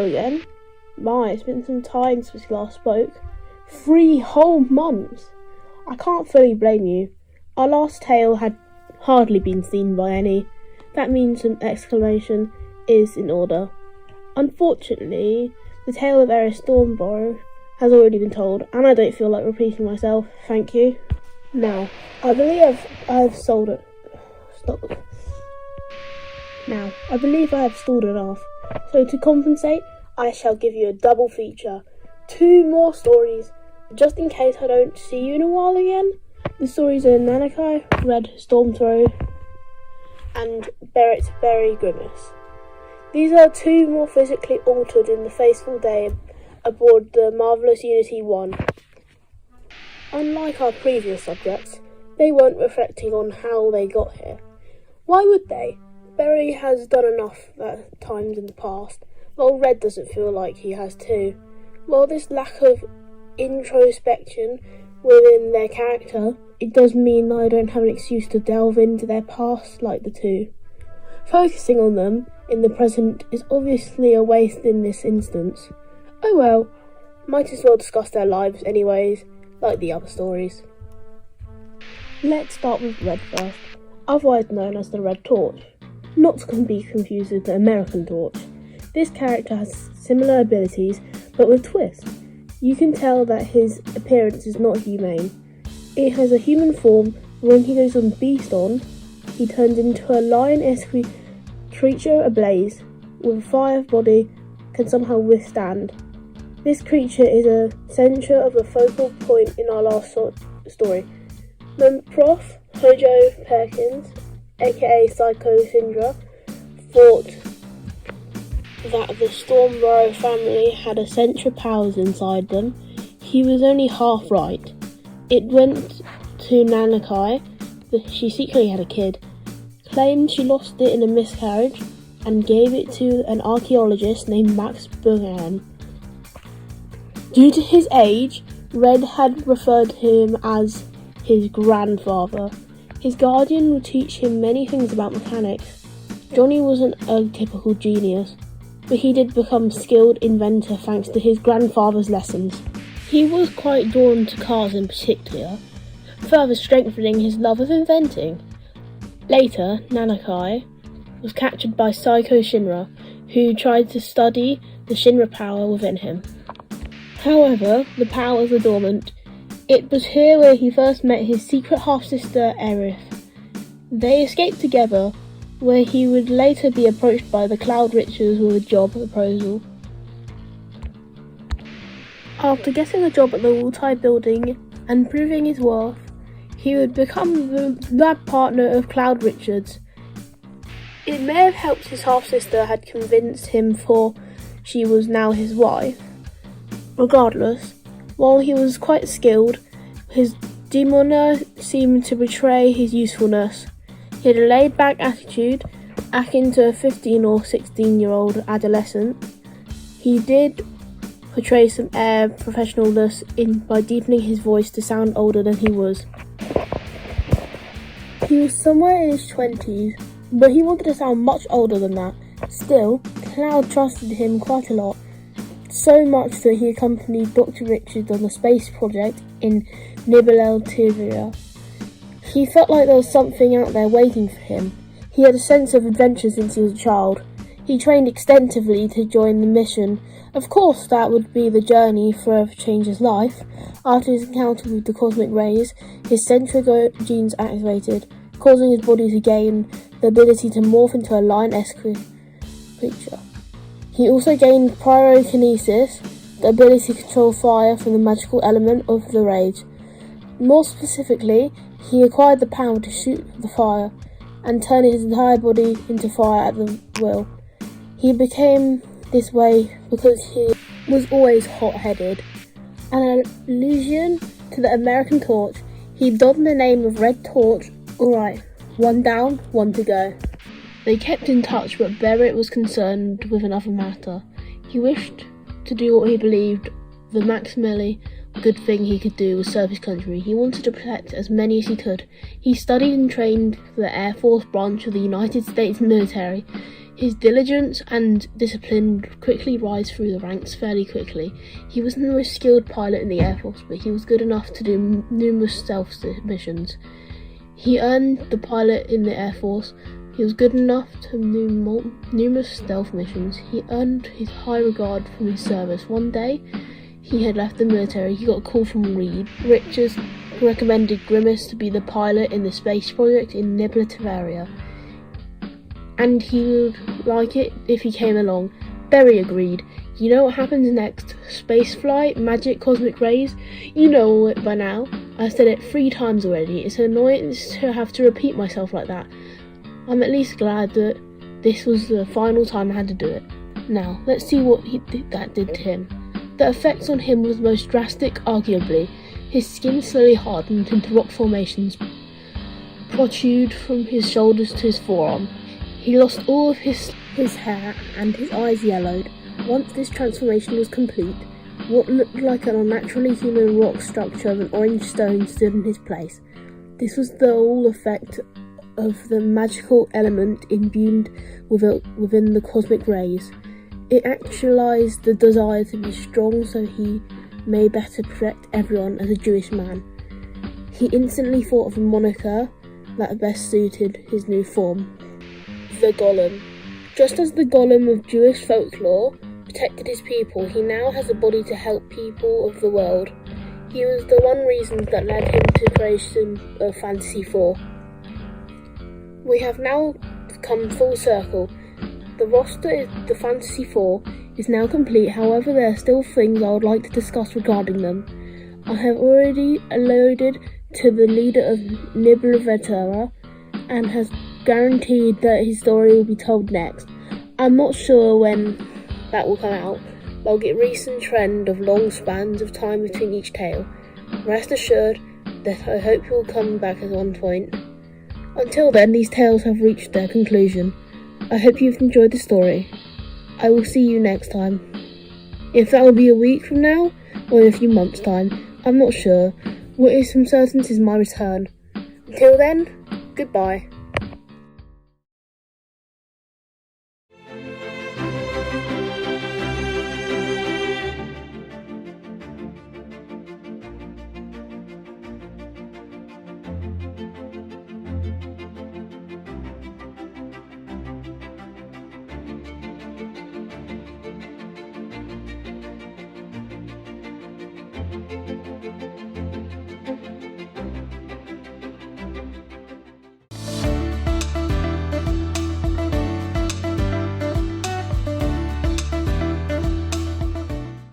Hello again. My, it's been some time since we last spoke. 3 whole months. I can't fully blame you. Our last tale had hardly been seen by any. That means an exclamation is in order. Unfortunately, the tale of Eris Stormborough has already been told, and I don't feel like repeating myself. Thank you. Now, I believe I have stalled enough. So to compensate, I shall give you a double feature. 2 more stories, just in case I don't see you in a while again. The stories are Nanakai, Red Stormthrow, and Berret's Berry Grimace. These are 2 more physically altered in the fateful day aboard the Marvellous Unity 1. Unlike our previous subjects, they weren't reflecting on how they got here. Why would they? Berry has done enough at times in the past, while Red doesn't feel like he has too. While this lack of introspection within their character, it does mean that I don't have an excuse to delve into their past like the 2. Focusing on them in the present is obviously a waste in this instance. Oh well, might as well discuss their lives anyways, like the other stories. Let's start with Red first, otherwise known as the Red Torch. Not to be confused with the American Torch. This character has similar abilities, but with twists. You can tell that his appearance is not humane. It has a human form, but when he goes on Beast On, he turns into a lion-esque creature ablaze, with a fire body, can somehow withstand. This creature is a centre of the focal point in our last story. When Prof. Hojo Perkins, aka Psycho Syndra, thought that the Stormborough family had essential powers inside them, he was only half right. It went to Nanakai that she secretly had a kid, claimed she lost it in a miscarriage, and gave it to an archaeologist named Max Burghan. Due to his age, Red had referred to him as his grandfather. His guardian would teach him many things about mechanics. Johnny wasn't a typical genius, but he did become skilled inventor thanks to his grandfather's lessons. He was quite drawn to cars in particular, further strengthening his love of inventing. Later, Nanakai was captured by Psycho Shinra, who tried to study the Shinra power within him. However, the powers were dormant. It was here where he first met his secret half-sister Eris. They escaped together, where he would later be approached by the Cloud Riches with a job proposal. After getting a job at the Wutai building and proving his worth, he would become the lab partner of Cloud Richards. It may have helped his half-sister had convinced him, for she was now his wife. Regardless, while he was quite skilled, his demeanour seemed to betray his usefulness. He had a laid-back attitude, akin to a 15 or 16-year-old adolescent. He did portray some air of professionalness by deepening his voice to sound older than he was. He was somewhere in his 20s, but he wanted to sound much older than that. Still, Cloud trusted him quite a lot, so much that he accompanied Dr. Richards on the space project in Nibeleltivia. He felt like there was something out there waiting for him. He had a sense of adventure since he was a child. He trained extensively to join the mission. Of course, that would be the journey forever change his life. After his encounter with the cosmic rays, his centric genes activated, causing his body to gain the ability to morph into a lion-esque creature. He also gained pyrokinesis, the ability to control fire from the magical element of the rays. More specifically, he acquired the power to shoot the fire and turn his entire body into fire at the will. He became this way because he was always hot-headed. An allusion to the American Torch, he donned the name of Red Torch. Alright, 1 down, 1 to go. They kept in touch, but Berret was concerned with another matter. He wished to do what he believed the maximally good thing he could do was serve his country. He wanted to protect as many as he could. He studied and trained for the Air Force branch of the United States military. His diligence and discipline quickly rise through the ranks fairly quickly. He wasn't the most skilled pilot in the Air Force, but he was good enough to do numerous stealth missions. He earned the pilot in the Air Force. He was good enough to do numerous stealth missions. He earned his high regard from his service. One day, he had left the military. He got a call from Reed Richards, who recommended Grimace to be the pilot in the space project in Nibbler Terraria, and he would like it if he came along. Berry agreed. You know what happens next? Spaceflight, magic, cosmic rays? You know it by now. I've said it 3 times already. It's an annoyance to have to repeat myself like that. I'm at least glad that this was the final time I had to do it. Now, let's see what that did to him. The effects on him was most drastic, arguably. His skin slowly hardened into rock formations protrude from his shoulders to his forearm. He lost all of his hair and his eyes yellowed. Once this transformation was complete, what looked like an unnaturally human rock structure of an orange stone stood in his place. This was the whole effect of the magical element imbued within the cosmic rays. It actualized the desire to be strong so he may better protect everyone as a Jewish man. He instantly thought of a moniker that best suited his new form. The Golem. Just as the Golem of Jewish folklore protected his people, he now has a body to help people of the world. He was the one reason that led him to creation of Fantasy 4. We have now come full circle. The roster of the Fantasy 4 is now complete, however there are still things I would like to discuss regarding them. I have already alluded to the leader of Nibbler Terraria and has guaranteed that his story will be told next. I'm not sure when that will come out, but I'll get recent trend of long spans of time between each tale. Rest assured that I hope you'll come back at one point. Until then, these tales have reached their conclusion. I hope you've enjoyed the story. I will see you next time. If that will be a week from now, or in a few months' time, I'm not sure. What is from certain is my return. Until then, goodbye.